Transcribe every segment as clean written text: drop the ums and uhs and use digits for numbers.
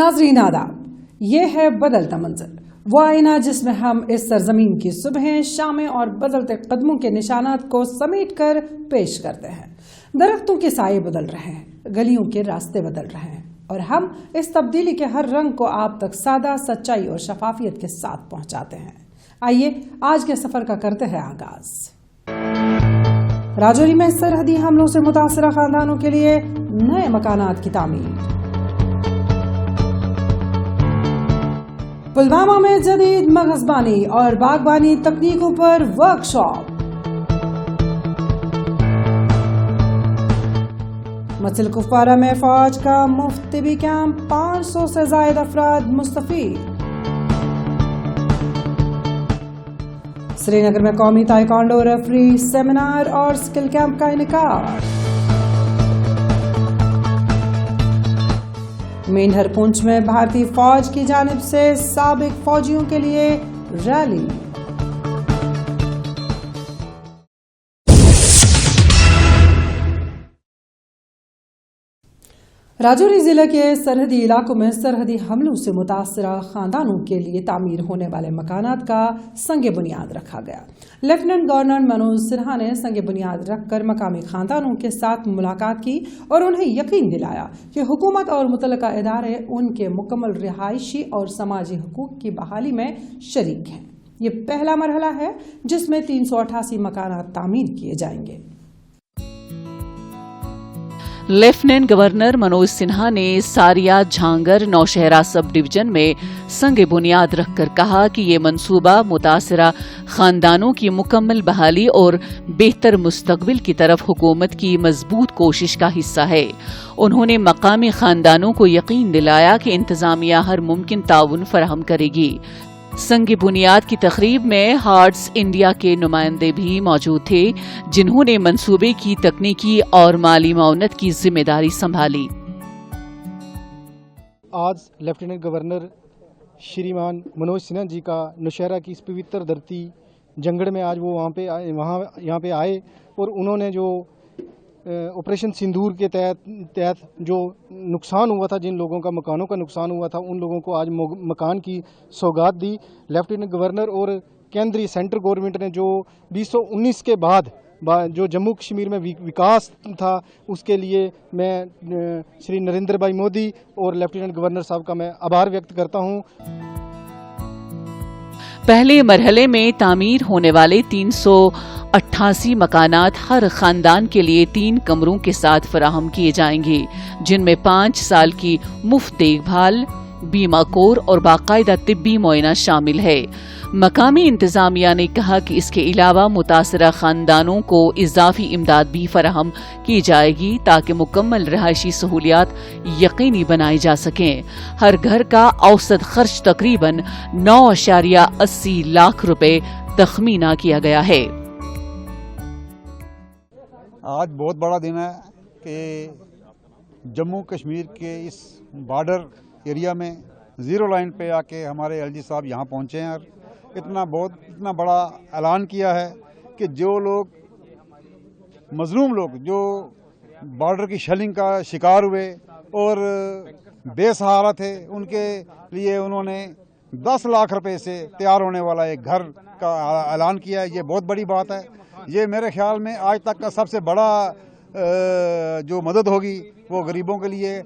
नाजरीन आदाब, ये है बदलता मंजर, वो आईना जिसमें हम इस सरजमीन की सुबहें, शामें और बदलते कदमों के निशानात को समेट कर पेश करते हैं। दरख्तों के साये बदल रहे हैं, गलियों के रास्ते बदल रहे हैं और हम इस तब्दीली के हर रंग को आप तक सादा, सच्चाई और शफाफियत के साथ पहुंचाते हैं। आइए आज के सफर का करते हैं आगाज। राजौरी में सरहदी हमलों से मुतासरा खानदानों के लिए नए मकानात की तामीर। पुलवामा में जदीद मगजबानी और बागबानी तकनीकों पर वर्कशॉप। मसल कुफवारा में फौज का मुफ्त तिबी कैंप, 500 से ज्यादा अफराद मुस्तफीद। श्रीनगर में कौमी ताइक्वांडो रेफरी सेमिनार और स्किल कैंप का इनेकाद। मेंढर पुंछ में भारतीय फौज की जानिब से साबिक फौजियों के लिए रैली। राजौरी जिले के सरहदी इलाकों में सरहदी हमलों से मुतासरा खानदानों के लिए तामीर होने वाले मकानात का संग बुनियाद रखा गया। लेफ्टिनेंट गवर्नर मनोज सिन्हा ने संग बुनियाद रखकर मकामी खानदानों के साथ मुलाकात की और उन्हें यकीन दिलाया कि हुकूमत और मुतल्लिका इदारे उनके मुकम्मल रिहायशी और समाजी हुकूक की बहाली में शरीक हैं। ये पहला मरहला है जिसमें 388 मकानात तामीर किए जाएंगे। लेफ्टिनेंट गवर्नर मनोज सिन्हा ने सारिया झांगर नौशहरा सब डिवीजन में संग बुनियाद रखकर कहा कि ये मंसूबा मुतासरा खानदानों की मुकम्मल बहाली और बेहतर मुस्तकबिल की तरफ हुकूमत की मजबूत कोशिश का हिस्सा है। उन्होंने मकामी खानदानों को यकीन दिलाया कि इंतजामिया हर मुमकिन ताउन फराहम करेगी। संग बुनियाद की तकरीब में हार्ट्स इंडिया के नुमाइंदे भी मौजूद थे, जिन्होंने मंसूबे की तकनीकी और माली माउनत की जिम्मेदारी संभाली। आज लेफ्टिनेंट गवर्नर श्रीमान मनोज सिन्हा जी का नौशहरा की इस पवित्र धरती जंगड़ में आज वो यहाँ पे आए और उन्होंने जो ऑपरेशन सिंदूर के तहत जो नुकसान हुआ था, जिन लोगों का मकानों का नुकसान हुआ था, उन लोगों को आज मकान की सौगात दी। लेफ्टिनेंट गवर्नर और केंद्रीय सेंट्रल गवर्नमेंट ने जो 2019 के बाद जो जम्मू कश्मीर में विकास था, उसके लिए मैं श्री नरेंद्र भाई मोदी और लेफ्टिनेंट गवर्नर साहब का मैं आभार व्यक्त करता हूँ। पहले मरहले में तामीर होने वाले 388 मकानात हर खानदान के लिए 3 कमरों के साथ फराहम किए जाएंगे, जिनमें 5 साल की मुफ्त देखभाल, बीमा कोर और बाकायदा तिब्बी मुआयना शामिल है। मकामी इंतजामिया ने कहा कि इसके अलावा मुतासरा खानदानों को इजाफी इमदाद भी फराहम की जाएगी ताकि मुकम्मल रहायशी सहूलियात यकीनी बनाई जा सकें। हर घर का औसत खर्च तकरीबन 9.80 लाख रुपए तखमीना किया गया है। आज बहुत बड़ा दिन है कि जम्मू कश्मीर के इस बॉर्डर एरिया में ज़ीरो लाइन पे आके हमारे एलजी साहब यहाँ पहुँचे हैं और इतना बड़ा ऐलान किया है कि जो लोग मजलूम लोग जो बॉर्डर की शेलिंग का शिकार हुए और बेसहारा थे, उनके लिए उन्होंने 10 लाख रुपए से तैयार होने वाला एक घर का ऐलान किया है। ये बहुत बड़ी बात है। ये मेरे ख्याल में आज तक का सबसे बड़ा जो मदद होगी वो गरीबों के लिए।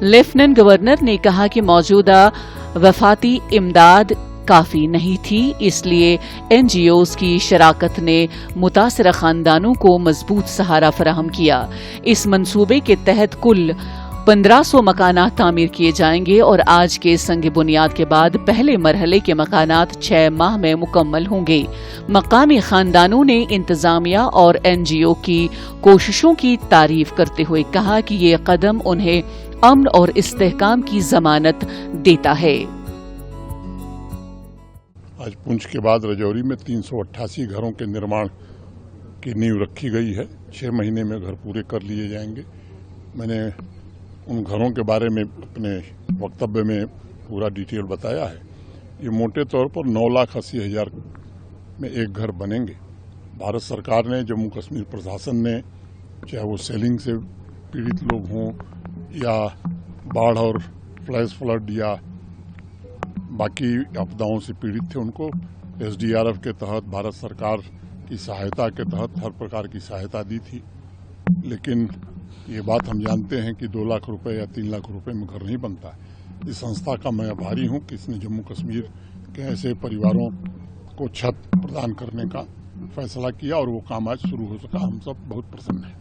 लेफ्टिनेंट गवर्नर ने कहा कि मौजूदा वफाती इमदाद काफी नहीं थी, इसलिए एनजीओज की शराकत ने मुतासरा खानदानों को मजबूत सहारा फराहम किया। इस मंसूबे के तहत कुल 1500 मकानात तामीर किए जाएंगे और आज के संग बुनियाद के बाद पहले मरहले के मकानात 6 माह में मुकम्मल होंगे। मकामी खानदानों ने इंतजामिया और एनजीओ की कोशिशों की तारीफ करते हुए कहा कि ये कदम उन्हें अमन और इस्तेहकाम की जमानत देता है। आज पुंछ के बाद राजौरी में 388 घरों के निर्माण की नींव रखी गई है। 6 महीने में घर पूरे कर लिए जाएंगे। मैंने उन घरों के बारे में अपने वक्तव्य में पूरा डिटेल बताया है। ये मोटे तौर पर 9,80,000 में एक घर बनेंगे। भारत सरकार ने, जम्मू कश्मीर प्रशासन ने, चाहे वो सेलिंग से पीड़ित लोग हों या बाढ़ और फ्लैश फ्लड या बाकी आपदाओं से पीड़ित थे उनको SDRF के तहत भारत सरकार की सहायता के तहत हर प्रकार की सहायता दी थी। लेकिन ये बात हम जानते हैं कि 2 लाख रुपए या 3 लाख रुपए में घर नहीं बनता है। इस संस्था का मैं आभारी हूँ कि इसने जम्मू कश्मीर के ऐसे परिवारों को छत प्रदान करने का फैसला किया और वो काम आज शुरू हो सका। हम सब बहुत प्रसन्न हैं।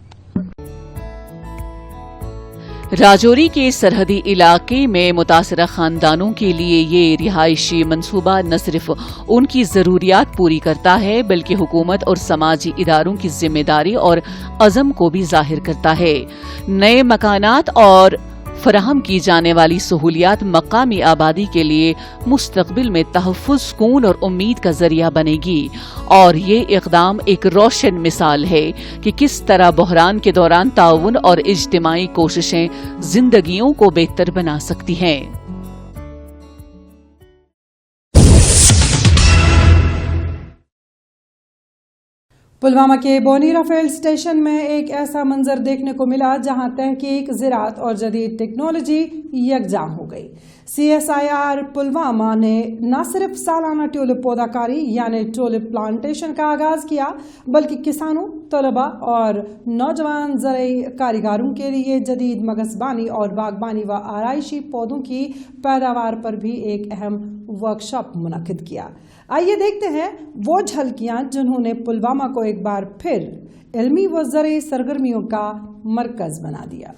राजौरी के सरहदी इलाके में मुतासरा खानदानों के लिए ये रिहायशी मंसूबा न सिर्फ उनकी जरूरियात पूरी करता है बल्कि हुकूमत और समाजी इदारों की जिम्मेदारी और अज़म को भी जाहिर करता है। नए मकानात और फराहम की जाने वाली सहूलियात मकामी आबादी के लिए मुस्तकबिल में तहफ़्फ़ुज़, सुकून और उम्मीद का जरिया बनेगी और ये इक़दाम एक रोशन मिसाल है कि किस तरह बहरान के दौरान ताउन और इज्तिमाई कोशिशें जिंदगियों को बेहतर बना सकती हैं। पुलवामा के बोनी राफेल स्टेशन में एक ऐसा मंजर देखने को मिला जहां तहकीक, ज़राअत और जदीद टेक्नोलॉजी यकजां हो गई। CSIR पुलवामा ने न सिर्फ सालाना ट्यूलिप पौधाकारी यानी ट्यूलिप प्लांटेशन का आगाज किया बल्कि किसानों, तलबा और नौजवान ज़रई कारीगरों के लिए जदीद मगज़बानी और बागबानी व आराइशी पौधों की पैदावार पर भी एक अहम वर्कशॉप मुनक्किद किया। आइए देखते हैं वो झलकियां जिन्होंने पुलवामा को एक बार फिर इल्मी व ज़रई सरगर्मियों का मरकज बना दिया।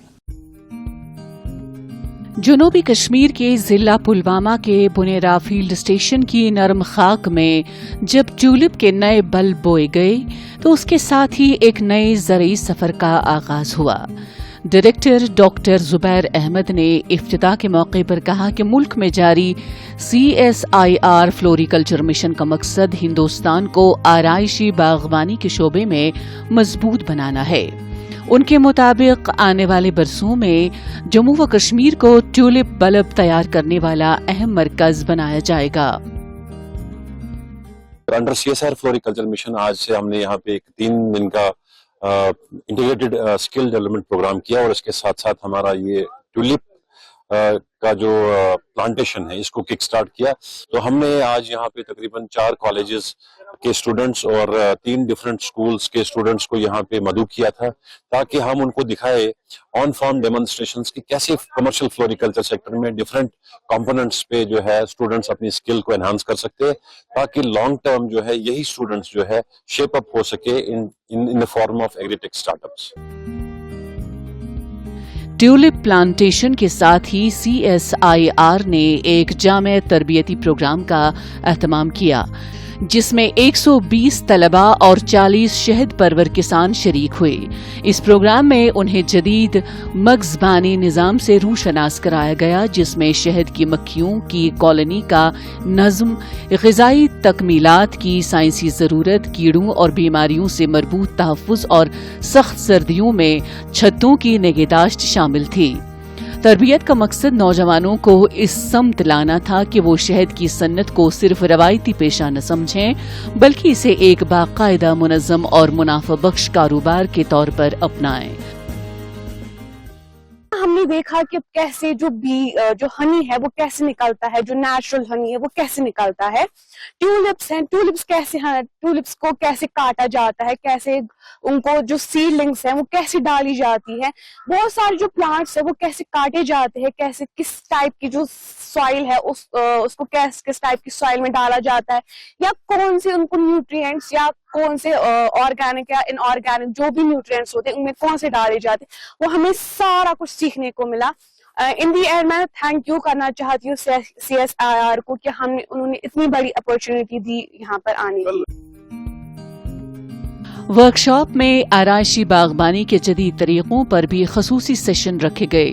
जनूबी कश्मीर के जिला पुलवामा के बुनेरा फील्ड स्टेशन की नरम खाक में जब ट्यूलिप के नए बल्ब बोए गए तो उसके साथ ही एक नए ज़रई सफर का आगाज हुआ। डायरेक्टर डॉक्टर जुबैर अहमद ने इफ्तिताह के मौके पर कहा कि मुल्क में जारी CSIR फ्लोरिकल्चर मिशन का मकसद हिंदुस्तान को आराइशी बागबानी के शोबे में मजबूत बनाना है। उनके मुताबिक आने वाले बरसों में जम्मू व कश्मीर को ट्यूलिप बल्ब तैयार करने वाला अहम मरकज बनाया जाएगा। अंडर CSIR फ्लोरिकल्चर मिशन आज से हमने यहाँ पे एक 3 दिन का इंटीग्रेटेड स्किल डेवलपमेंट प्रोग्राम किया और इसके साथ साथ हमारा ये ट्यूलिप का जो प्लांटेशन है इसको किक स्टार्ट किया। तो हमने आज यहाँ पे तकरीबन 4 कॉलेजेस के स्टूडेंट्स और 3 डिफरेंट स्कूल्स के स्टूडेंट्स को यहाँ पे मदऊ किया था ताकि हम उनको दिखाए ऑन फार्म डेमोन्स्ट्रेशंस की कैसे कमर्शियल फ्लोरिकल्चर सेक्टर में डिफरेंट कंपोनेंट्स पे जो है स्टूडेंट्स अपनी स्किल को एनहांस कर सकते हैं ताकि लॉन्ग टर्म जो है यही स्टूडेंट्स जो है शेप अप हो सके in the form of agritech startups. Tulip plantation के साथ ही CSIR ने एक जामे तरबियती प्रोग्राम का एहतमाम किया जिसमें 120 तलबा और 40 शहद परवर किसान शरीक हुए। इस प्रोग्राम में उन्हें जदीद मगज़बानी निज़ाम से रूशनास कराया गया जिसमें शहद की मक्खियों की कॉलोनी का नज़्म, ग़िज़ाई तकमीलात की साइंसी ज़रूरत, कीड़ों और बीमारियों से मरबूत तहफ़्फ़ुज़ और सख्त सर्दियों में छतों की निगहदाश्त शामिल थी। तरबियत का मकसद नौजवानों को इस समत लाना था कि वो शहद की सन्नत को सिर्फ रवायती पेशा न समझें बल्कि इसे एक बाकायदा, मुनज़्ज़म और मुनाफा बख्श कारोबार के तौर पर अपनाएं। हमने देखा कि कैसे जो हनी है वो कैसे निकलता है, जो नेचुरल हनी है वो कैसे निकलता है। ट्यूलिप्स हैं, ट्यूलिप्स को कैसे काटा जाता है, कैसे उनको जो सीडलिंग्स हैं वो कैसे डाली जाती है, बहुत सारे जो प्लांट्स है वो कैसे काटे जाते हैं, कैसे किस टाइप की जो सॉइल है उसको किस टाइप की सॉइल में डाला जाता है, या कौन से उनको न्यूट्रिएंट्स या कौन से ऑर्गेनिक या इनऑर्गेनिक जो भी न्यूट्रिएंट्स होते हैं उनमें कौन से डाले जाते हैं, वो हमें सारा कुछ सीखने को मिला। इन दी एंड मैं थैंक यू करना चाहती हूँ CSIR को कि उन्होंने इतनी बड़ी अपॉर्चुनिटी दी यहाँ पर आने की। वर्कशॉप में आराइशी बागबानी के जदीद तरीकों पर भी खसूसी सेशन रखे गए।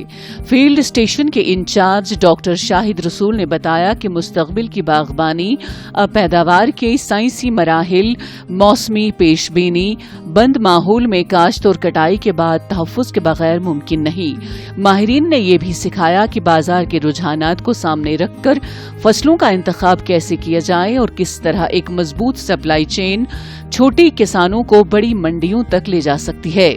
फील्ड स्टेशन के इंचार्ज डॉक्टर शाहिद रसूल ने बताया कि मुस्तकबिल की बागबानी पैदावार के साइंसी मराहिल, मौसमी पेशबीनी, बंद माहौल में काश्त और कटाई के बाद तहफ़्फ़ुज़ के बगैर मुमकिन नहीं। माहिरीन ने यह भी सिखाया कि बाजार के रुझानात को सामने रखकर फसलों का इंतखाब कैसे किया जाए और किस तरह एक मजबूत सप्लाई चेन छोटे किसानों को बड़ी मंडियों तक ले जा सकती है।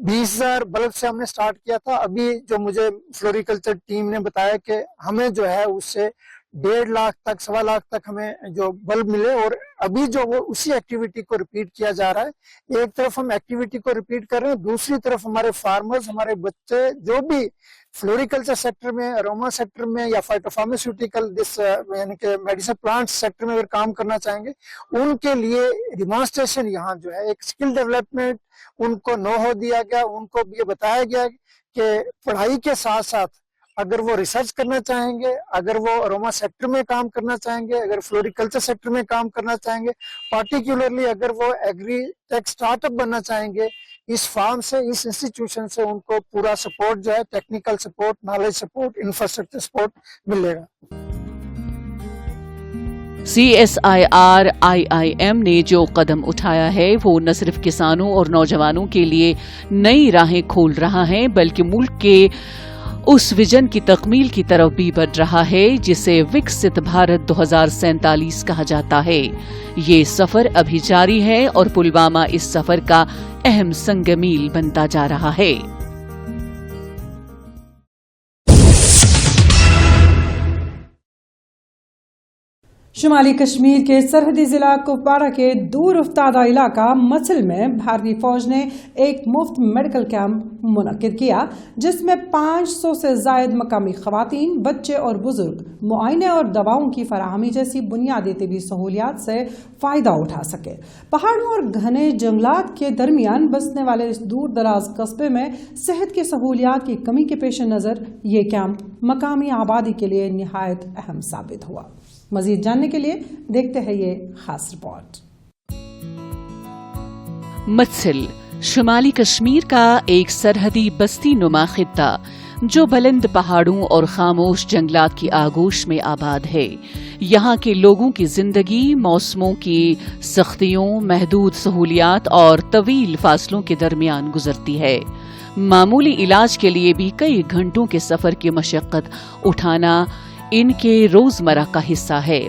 20,000 बल्ब से हमने स्टार्ट किया था। अभी जो मुझे फ्लोरिकल्चर टीम ने बताया कि हमें जो है उससे 1.5 लाख तक 1.25 लाख तक हमें जो बल्ब मिले, और अभी जो वो उसी एक्टिविटी को रिपीट किया जा रहा है। एक तरफ हम एक्टिविटी को रिपीट कर रहे हैं, दूसरी तरफ हमारे फार्मर्स, हमारे बच्चे जो भी फ्लोरिकल्चर सेक्टर में, अरोमा सेक्टर में या फाइटोफार्मास्यूटिकल यानी कि मेडिसिन प्लांट सेक्टर में अगर काम करना चाहेंगे, उनके लिए डिमॉन्स्ट्रेशन यहाँ जो है एक स्किल डेवलपमेंट, उनको नो हो दिया गया। उनको ये बताया गया कि पढ़ाई के साथ साथ अगर वो रिसर्च करना चाहेंगे, अगर वो अरोमा सेक्टर में काम करना चाहेंगे, अगर फ्लोरिकल्चर सेक्टर में काम करना चाहेंगे, पार्टिकुलरली अगर वो एग्री टेक स्टार्टअप बनना चाहेंगे, इस फार्म से, इस इंस्टीट्यूशन से उनको पूरा सपोर्ट जो है, technical support, knowledge support, infrastructure support मिलेगा। CSIR IIM ने जो कदम उठाया है वो न सिर्फ किसानों और नौजवानों के लिए नई राहें खोल रहा है, बल्कि मुल्क के उस विजन की तकमील की तरफ भी बढ़ रहा है जिसे विकसित भारत 2047 कहा जाता है। ये सफर अभी जारी है और पुलवामा इस सफर का अहम संगमील बनता जा रहा है। शुमाली कश्मीर के सरहदी जिला कुपवाड़ा के दूर उफ्तादा इलाका मछिल में भारतीय फौज ने एक मुफ्त मेडिकल कैंप मुनक्किद किया, जिसमें 500 से जायद मकामी खवातीन, बच्चे और बुजुर्ग मुआयने और दवाओं की फराहमी जैसी बुनियादी तिबी सहूलियात से फायदा उठा सके। पहाड़ों और घने जंगलात के दरमियान बसने वाले इस दूर दराज कस्बे में सेहत की सहूलियात की कमी के पेश नज़र ये कैंप मकामी आबादी के लिए निहायत अहम साबित हुआ। मजीद जानने के लिए देखते हैं ये खास रिपोर्ट। मछिल शुमाली कश्मीर का एक सरहदी बस्ती नुमा खित्ता जो बुलंद पहाड़ों और खामोश जंगलात की आगोश में आबाद है। यहाँ के लोगों की जिंदगी मौसमों की सख्तियों, महदूद सहूलियात और तवील फासलों के दरमियान गुजरती है। मामूली इलाज के लिए भी कई घंटों के सफर की मशक्कत उठाना इनके रोजमर्रा का हिस्सा है।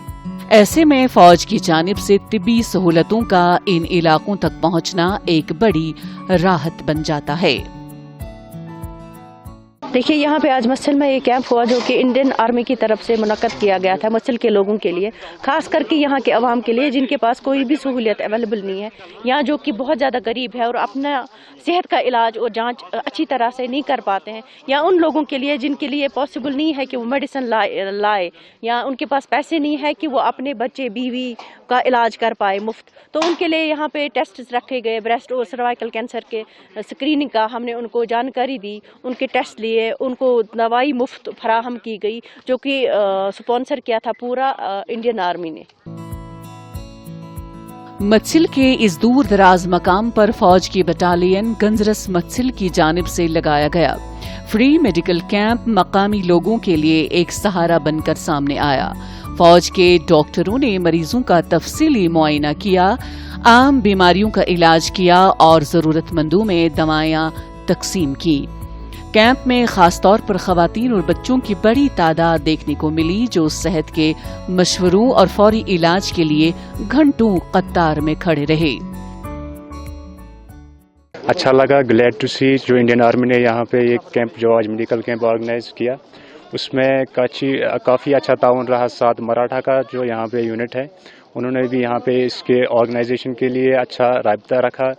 ऐसे में फौज की जानिब से तिब्बी सहूलतों का इन इलाकों तक पहुंचना एक बड़ी राहत बन जाता है। देखिए, यहाँ पे आज मछिल में एक कैंप हुआ जो कि इंडियन आर्मी की तरफ से मुनक्कद किया गया था मछिल के लोगों के लिए, खास करके यहाँ के अवाम के लिए जिनके पास कोई भी सहूलियत अवेलेबल नहीं है, यहाँ जो कि बहुत ज़्यादा गरीब है और अपना सेहत का इलाज और जांच अच्छी तरह से नहीं कर पाते हैं, या उन लोगों के लिए जिनके लिए पॉसिबल नहीं है कि वो मेडिसिन लाए या उनके पास पैसे नहीं है कि वो अपने बच्चे बीवी का इलाज कर पाए मुफ्त, तो उनके लिए यहाँ पे टेस्ट रखे गए। ब्रेस्ट और सर्वाइकल कैंसर के स्क्रीनिंग का हमने uनको जानकारी दी, उनके टेस्ट लिए, उनको दवाई मुफ्त फराहम की गई, जो कि स्पॉन्सर किया था पूरा इंडियन आर्मी ने। मछिल के इस दूर दराज मकाम पर फौज की बटालियन गंजरस मछिल की जानिब से लगाया गया फ्री मेडिकल कैंप मकामी लोगों के लिए एक सहारा बनकर सामने आया। फौज के डॉक्टरों ने मरीजों का तफसीली मुआयना किया, आम बीमारियों का इलाज किया और जरूरतमंदों में दवाएं तकसीम की। कैंप में खासतौर पर खवातीन और बच्चों की बड़ी तादाद देखने को मिली जो सेहत के मशवरों और फौरी इलाज के लिए घंटों कतार में खड़े रहे। अच्छा लगा, ग्लैड टू सी जो इंडियन आर्मी ने यहाँ पे एक कैंप जो आज मेडिकल कैंप ऑर्गेनाइज किया उसमें काफ़ी अच्छा ताउन रहा। साथ मराठा का जो यहाँ पे यूनिट है उन्होंने भी यहाँ पे इसके ऑर्गेनाइजेशन के लिए अच्छा राब्ता रखा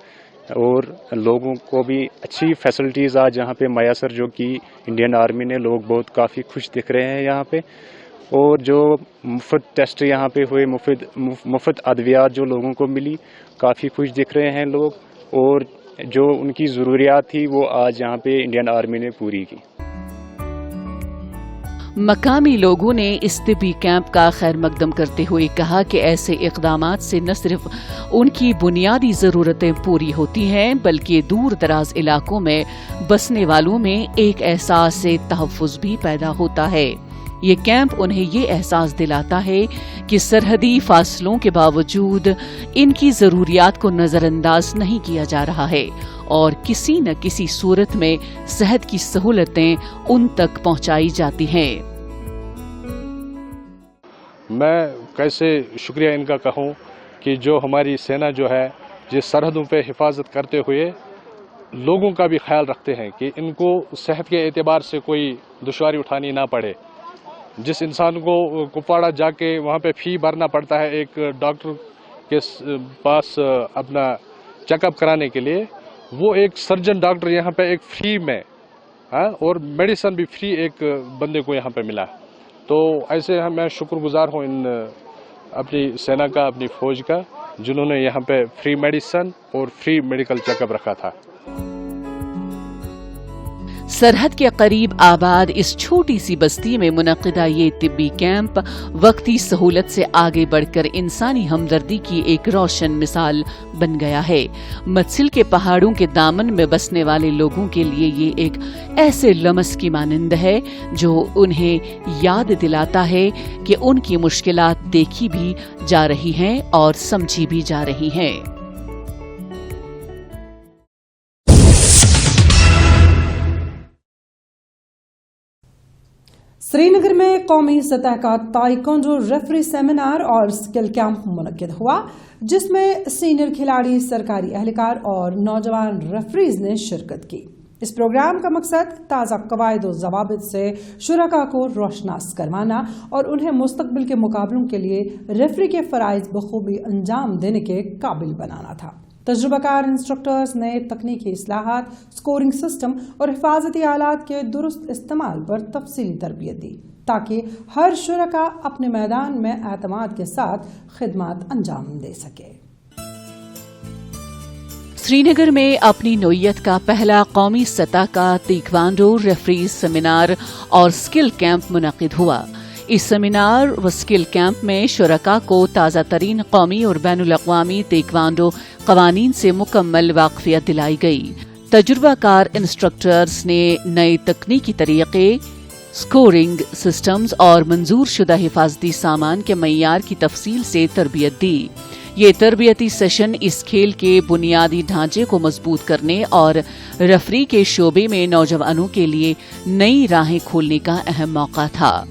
और लोगों को भी अच्छी फैसिलिटीज़ आज यहाँ पे मैसर जो कि इंडियन आर्मी ने, लोग बहुत काफ़ी खुश दिख रहे हैं यहाँ पे। और जो मुफ्त टेस्ट यहाँ पे हुए, मुफ्त अद्वियात जो लोगों को मिली, काफ़ी खुश दिख रहे हैं लोग, और जो उनकी ज़रूरियात थी वो आज यहाँ पे इंडियन आर्मी ने पूरी की। मकामी लोगों ने इस तिब्बी कैंप का खैर मकदम करते हुए कहा कि ऐसे इक़दामात से न सिर्फ उनकी बुनियादी ज़रूरतें पूरी होती हैं बल्कि दूर दराज इलाकों में बसने वालों में एक एहसास से तहफ़्फ़ुज़ भी पैदा होता है। ये कैंप उन्हें ये एहसास दिलाता है कि सरहदी फासलों के बावजूद इनकी ज़रूरियात को नज़रअंदाज नहीं किया जा रहा है और किसी न किसी सूरत में सेहत की सहूलतें उन तक पहुंचाई जाती हैं। मैं कैसे शुक्रिया इनका कहूं कि जो हमारी सेना जो है जिस सरहदों पे हिफाजत करते हुए لوگوں کا بھی خیال رکھتے ہیں کہ ان کو صحت کے اعتبار سے کوئی دشواری اٹھانی نہ پڑے. جس انسان کو کپواڑہ جا کے وہاں پہ فی بھرنا پڑتا ہے ایک ڈاکٹر کے پاس اپنا چیک اپ کرانے کے لیے, وہ ایک سرجن ڈاکٹر یہاں پہ ایک فری میں اور میڈیسن بھی فری ایک بندے کو یہاں پہ ملا. تو ایسے میں شکر گزار ہوں ان اپنی سینا کا, اپنی فوج کا, جنہوں نے یہاں پہ فری میڈیسن اور فری میڈیکل چیک اپ رکھا تھا. سرحد کے قریب آباد اس چھوٹی سی بستی میں منعقدہ یہ طبی کیمپ وقتی سہولت سے آگے بڑھ کر انسانی ہمدردی کی ایک روشن مثال بن گیا ہے. متسل کے پہاڑوں کے دامن میں بسنے والے لوگوں کے لیے یہ ایک ایسے لمس کی مانند ہے جو انہیں یاد دلاتا ہے کہ ان کی مشکلات دیکھی بھی جا رہی ہیں اور سمجھی بھی جا رہی ہیں. سری نگر میں قومی سطح کا تائیکوانڈو ریفری سیمینار اور اسکل کیمپ منعقد ہوا, جس میں سینئر کھلاڑی, سرکاری اہلکار اور نوجوان ریفریز نے شرکت کی. اس پروگرام کا مقصد تازہ قواعد و ضوابط سے شرکاء کو روشناس کروانا اور انہیں مستقبل کے مقابلوں کے لیے ریفری کے فرائض بخوبی انجام دینے کے قابل بنانا تھا. تجربہ کار انسٹرکٹرز نے تکنیکی اصلاحات, اسکورنگ سسٹم اور حفاظتی آلات کے درست استعمال پر تفصیلی تربیت دی تاکہ ہر شرکاء اپنے میدان میں اعتماد کے ساتھ خدمات انجام دے سکے. سری نگر میں اپنی نوعیت کا پہلا قومی سطح کا تائیکوانڈو ریفری سیمینار اور اسکل کیمپ منعقد ہوا. اس سیمینار و اسکل کیمپ میں شرکاء کو تازہ ترین قومی اور بین الاقوامی تائیکوانڈو قوانین سے مکمل واقفیت دلائی گئی. تجربہ کار انسٹرکٹرز نے نئے تکنیکی طریقے, اسکورنگ سسٹمز اور منظور شدہ حفاظتی سامان کے معیار کی تفصیل سے تربیت دی. یہ تربیتی سیشن اس کھیل کے بنیادی ڈھانچے کو مضبوط کرنے اور ریفری کے شعبے میں نوجوانوں کے لیے نئی راہیں کھولنے کا اہم موقع تھا.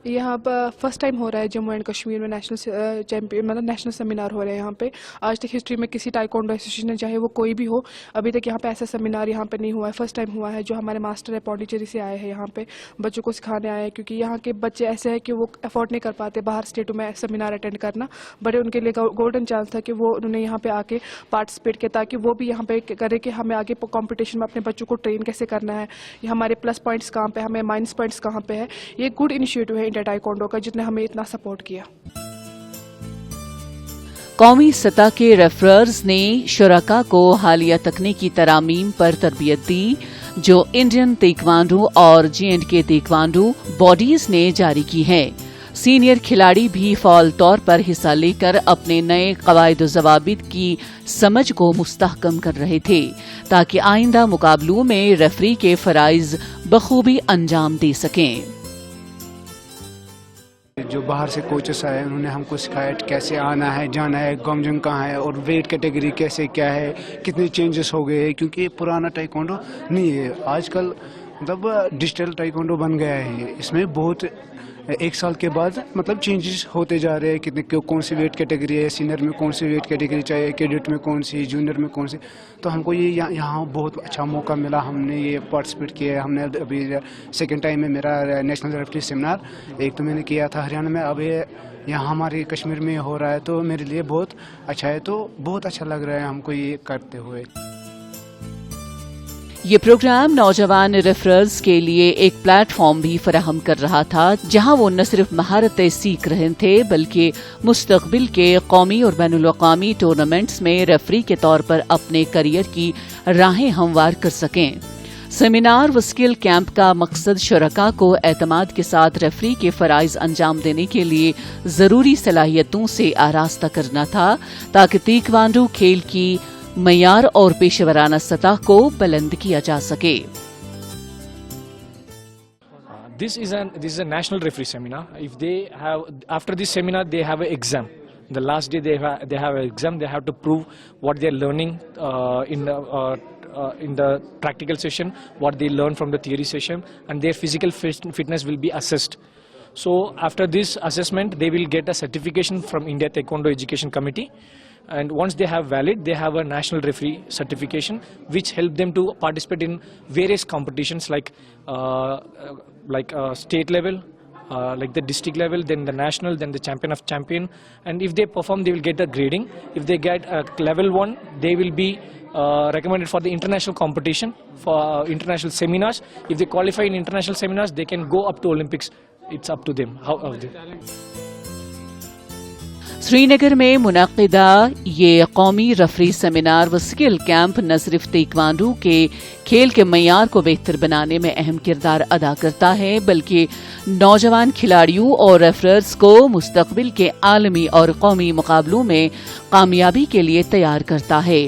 یہاں پر فرسٹ ٹائم ہو رہا ہے جموں اینڈ کشمیر میں نیشنل چیمپئن مطلب نیشنل سیمینار ہو رہے ہیں یہاں پہ. آج تک ہسٹری میں کسی تائیکوانڈو ایسوسیشن چاہے وہ کوئی بھی ہو, ابھی تک یہاں پہ ایسا سیمینار یہاں پہ نہیں ہوا ہے. فرسٹ ٹائم ہوا ہے. جو ہمارے ماسٹر ہے پونڈیچیری سے آئے ہیں یہاں پہ بچوں کو سکھانے آئے ہیں, کیونکہ یہاں کے بچے ایسے ہیں کہ وہ افورڈ نہیں کر پاتے باہر اسٹیٹوں میں سیمینار اٹینڈ کرنا, بڑے ان کے لیے گولڈن چانس تھا کہ وہ انہوں نے یہاں پہ آ کے پارٹیسپیٹ کیا تاکہ وہ بھی یہاں پہ کرے کہ ہمیں آگے کمپٹیشن میں اپنے بچوں کو ٹرین کیسے کرنا ہے, یہ ہمارے پلس پوائنٹس کہاں پہ, ہمیں مائنس پوائنٹس کہاں پہ ہے. یہ گڈ انیشیٹو ہے انڈیا تائیکوانڈو کا نے ہمیں اتنا سپورٹ کیا. قومی سطح کے ریفررز نے شرکاء کو حالیہ تکنیکی ترامیم پر تربیت دی جو انڈین تائیکوانڈو اور J&K تائیکوانڈو باڈیز نے جاری کی ہے. سینئر کھلاڑی بھی فعال طور پر حصہ لے کر اپنے نئے قواعد و ضوابط کی سمجھ کو مستحکم کر رہے تھے تاکہ آئندہ مقابلوں میں ریفری کے فرائض بخوبی انجام دے سکیں. جو باہر سے کوچز آئے انہوں نے ہم کو سکھایا کیسے آنا ہے, جانا ہے, گمجنگ کہاں ہے اور ویٹ کیٹیگری کیسے کیا ہے, کتنے چینجز ہو گئے ہیں, کیونکہ پرانا ٹائیکوانڈو نہیں ہے. آج کل مطلب ڈیجیٹل ٹائیکوانڈو بن گیا ہے. اس میں بہت ایک سال کے بعد مطلب چینجز ہوتے جا رہے ہیں, کتنے کون سی ویٹ کیٹیگری ہے, سینئر میں کون سی ویٹ کیٹیگری چاہیے, کیڈٹ میں کون سی, جونیئر میں کون سی. تو ہم کو یہ یہاں بہت اچھا موقع ملا, ہم نے یہ پارٹیسپیٹ کیا. ہم نے ابھی سیکنڈ ٹائم میں میرا نیشنل ریفری سیمینار, ایک تو میں نے کیا تھا ہریانہ میں, اب یہاں ہمارے کشمیر میں ہو رہا ہے تو میرے لیے بہت اچھا ہے. تو بہت اچھا لگ رہا ہے ہم کو یہ کرتے ہوئے. یہ پروگرام نوجوان ریفررز کے لیے ایک پلیٹ فارم بھی فراہم کر رہا تھا جہاں وہ نہ صرف مہارتیں سیکھ رہے تھے بلکہ مستقبل کے قومی اور بین الاقوامی ٹورنامنٹس میں ریفری کے طور پر اپنے کیریئر کی راہیں ہموار کر سکیں. سیمینار و اسکل کیمپ کا مقصد شرکاء کو اعتماد کے ساتھ ریفری کے فرائض انجام دینے کے لیے ضروری صلاحیتوں سے آراستہ کرنا تھا تاکہ تائیکوانڈو کھیل کی معیار اور پیشہ ورانہ سطح کو بلند کیا جا سکے. This is a national referee seminar. If they have after this seminar they have an exam. The last day they have an exam. They have to prove what they are learning in the practical session, what they learn from the theory session, and their physical fitness will be assessed. So after this assessment, they will get a certification from India Taekwondo Education Committee, and once they have valid, they have a national referee certification which help them to participate in various competitions like state level, like the district level, then the national, then the champion of champion. And if they perform, they will get the grading. If they get level 1, they will be recommended for the international competition, for international seminars. If they qualify in international seminars, they can go up to Olympics. It's up to them. Srinagar में मुनक़िदा ये कौमी रफरी seminar व skill camp न सिर्फ taekwondo के खेल के मयार को बेहतर बनाने में अहम किरदार अदा करता है, बल्कि नौजवान खिलाड़ियों और रेफरर्स को मुस्तकबिल के आलमी और कौमी मुकाबलों में कामयाबी के लिए तैयार करता है।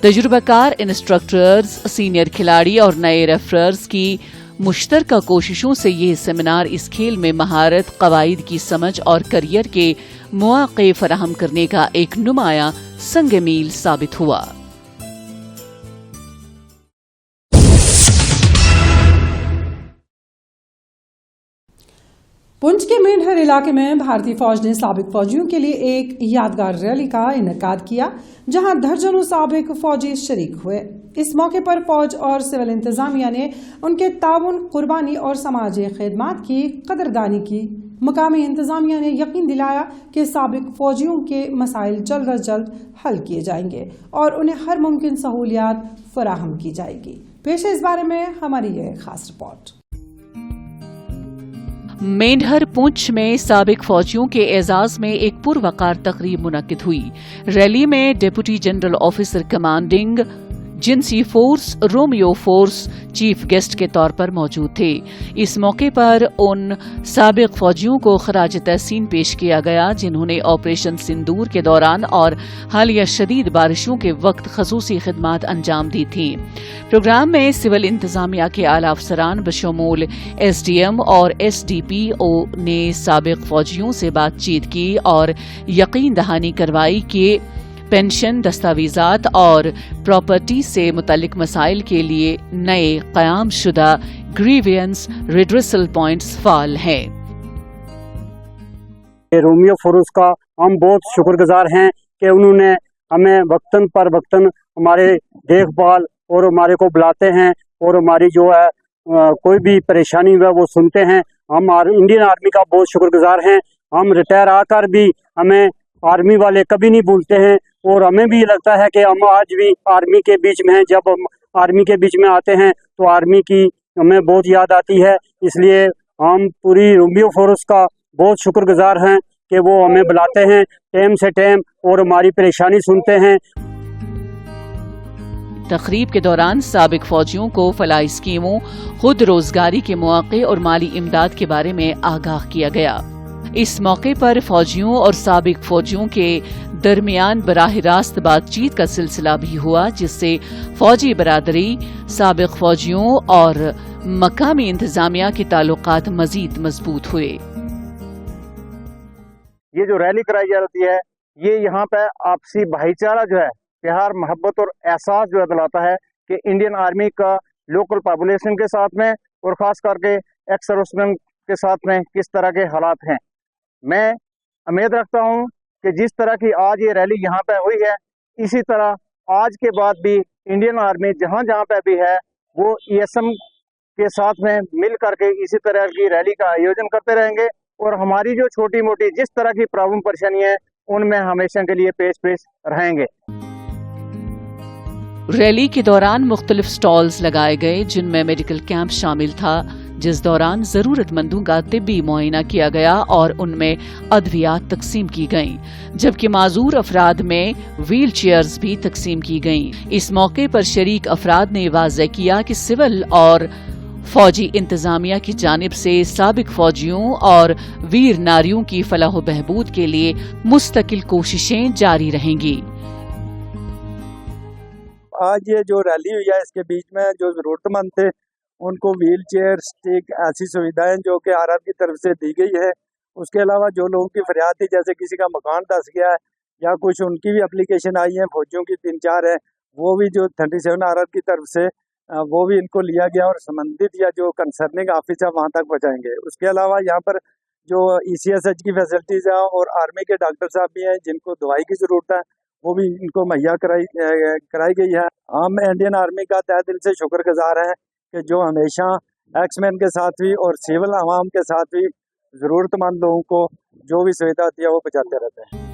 तजुर्बाकार इंस्ट्रक्टर्स, सीनियर खिलाड़ी और नए रेफरर्स की मुश्तरका कोशिशों से ये सेमिनार इस खेल में महारत, कवायद की समझ और करियर के मौक़े फराहम करने का एक नुमाया संग मील साबित हुआ। पुंछ के मेंढर इलाके में भारतीय फौज ने साबिक फौजियों के लिए एक यादगार रैली का इनेकाद किया, जहां दर्जनों साबिक फौजी शरीक हुए। इस मौके पर फौज और सिविल इंतजामिया ने उनके ताउन, कुर्बानी और समाजी खिदमात की कदरदानी की। मकामी इंतजामिया ने यकीन दिलाया कि साबिक फौजियों के मसाइल जल्द अज जल्द हल किए जाएंगे और उन्हें हर मुमकिन सहूलियात फराहम की जाएगी। पेश है इस बारे में हमारी ये खास रिपोर्ट। मेंढर पुंछ में साबिक फौजियों के एजाज में एक पुरवकार तकरीब मुनक्किद हुई। रैली में डिप्टी जनरल ऑफिसर कमांडिंग जिंसी force Romeo force chief guest के तौर पर मौजूद थे। इस मौके पर उन साबिक फौजियों को खराज तहसीन पेश किया गया जिन्होंने ऑपरेशन सिंदूर के दौरान और हालिया शदीद बारिशों के वक्त खसूसी खिदमात अंजाम दी थी। प्रोग्राम में सिविल इंतजामिया के आला अफसरान बशमूल SDM और SDPO ने साबिक फौजियों से बातचीत की और यकीन दहानी करवाई कि पेंशन, दस्तावेजात और प्रॉपर्टी से मुतल्लिक मसाइल के लिए नए क़याम शुदा ग्रीवियंस रिड्रेसल पॉइंट्स फाल हैं। रोमियो फोर्स का हम बहुत शुक्रगुजार हैं कि उन्होंने हमें वक्तन पर वक्तन हमारे देखभाल और हमारे को बुलाते हैं और हमारी जो है कोई भी परेशानी है वो सुनते हैं। हम इंडियन आर्मी का बहुत शुक्रगुजार हैं। हम रिटायर आकर भी हमें आर्मी वाले कभी नहीं भूलते हैं और हमें भी लगता है कि हम आज भी आर्मी के बीच में हैं। जब हम आर्मी के बीच में आते हैं तो आर्मी की हमें बहुत याद आती है। इसलिए हम पूरी रोमियो फोर्स का बहुत शुक्रगुजार हैं कि वो हमें बुलाते हैं टाइम से टाइम और हमारी परेशानी सुनते हैं। तकरीब के दौरान साबिक फौजियों को फलाही स्कीमों, खुद रोजगारी के मौके और माली इमदाद के बारे में आगाह किया गया। इस मौके पर फौजियों और साबिक फौजियों के दरमियान बराह रास्त बातचीत का सिलसिला भी हुआ, जिससे फौजी बरादरी, साबिक फौजियों और मकामी इंतजामिया के ताल्लुकात मजीद मजबूत हुए। ये जो रैली कराई जाती है, ये यहाँ पे आपसी भाईचारा जो है, प्यार, मोहब्बत और एहसास जो है दिलाता है कि इंडियन आर्मी का लोकल पॉपुलेशन के साथ में और खास करके एक्स सर्विसमैन के साथ में किस तरह के हालात हैं। मैं उम्मीद रखता हूं कि जिस तरह की आज ये रैली यहाँ पे हुई है, इसी तरह आज के बाद भी इंडियन आर्मी जहाँ जहाँ पे भी है वो ESM के साथ में मिल करके इसी तरह की रैली का आयोजन करते रहेंगे और हमारी जो छोटी मोटी जिस तरह की प्रॉब्लम परेशानी है उनमें हमेशा के लिए पेश रहेंगे। रैली के दौरान मुख्तलिफ स्टॉल्स लगाए गए जिनमें मेडिकल कैंप शामिल था, जिस दौरान जरूरतमंदों का तिब्बी मुआयना किया गया और उनमें अद्वियात तकसीम की गईं, जबकि माजूर अफराद में व्हील चेयर्स भी तकसीम की गईं। इस मौके पर शरीक अफराद ने वाज़ेह किया कि सिविल और फौजी इंतजामिया की जानिब से साबिक फौजियों और वीर नारियों की फलाह बहबूद के लिए मुस्तकिल कोशिशें जारी रहेंगी। आज ये जो रैली हुई है, इसके बीच में जो जरूरतमंद थे उनको व्हील चेयर, स्टिक, ऐसी सुविधाएं जो कि आरआर की तरफ से दी गई है। उसके अलावा जो लोगों की फरियाद थी, जैसे किसी का मकान धस गया है या कुछ उनकी भी एप्लीकेशन आई है, फौजियों की 3-4 है, वो भी जो 37 आरआर की तरफ से वो भी इनको लिया गया और संबंधित या जो कंसर्निंग ऑफिस है वहाँ तक पहुँचाएंगे। उसके अलावा यहाँ पर जो ECSH की फैसिलिटीज़ है और आर्मी के डॉक्टर साहब भी हैं जिनको दवाई की ज़रूरत है, वो भी इनको मुहैया कराई गई है। हम इंडियन आर्मी का तहे दिल से शुक्रगुजार हैं कि जो हमेशा एक्समैन के साथ भी और सिविल आवाम के साथ भी ज़रूरतमंद लोगों को जो भी सुविधा होती है वो पहुँचाते रहते हैं।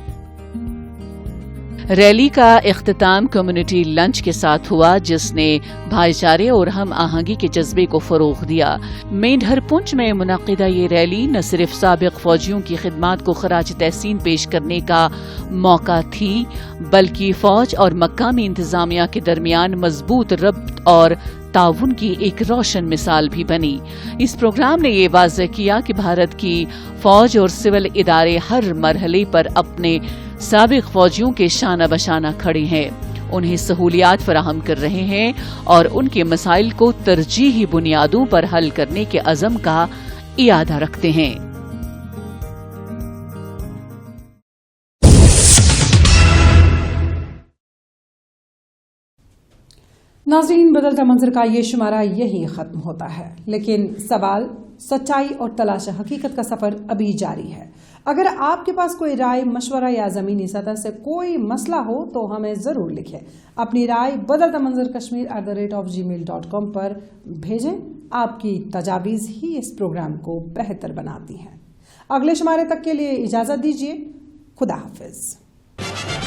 रैली का इख्तिताम कम्युनिटी लंच के साथ हुआ, जिसने भाईचारे और हम आहंगी के जज्बे को फरोग दिया। मेंढर पुंछ में मुनक्किदा ये रैली न सिर्फ साबिक फौजियों की खिदमात को खराज तहसीन पेश करने का मौका थी, बल्कि फौज और मकामी इंतजामिया के दरमियान मजबूत रब्त और ताउन की एक रोशन मिसाल भी बनी। इस प्रोग्राम ने ये वाज़ेह किया कि भारत की फौज और सिविल इदारे हर मरहले पर अपने साबिक फौजियों के शाना बशाना खड़े हैं, उन्हें सहूलियात फराहम कर रहे हैं और उनके मसाइल को तरजीही बुनियादों पर हल करने के अज़म का इरादा रखते हैं। नाज़रीन, बदलता मंजर का ये शुमारा यही खत्म होता है, लेकिन सवाल, सच्चाई और तलाश हकीकत का सफर अभी जारी है। अगर आपके पास कोई राय, मशवरा या ज़मीनी सतह से कोई मसला हो तो हमें ज़रूर लिखें। अपनी राय बदलता मंजर kashmir@gmail.com पर भेजें। आपकी तजावीज़ ही इस प्रोग्राम को बेहतर बनाती हैं। अगले शुमारे तक के लिए इजाज़त दीजिए। खुदा हाफिज़।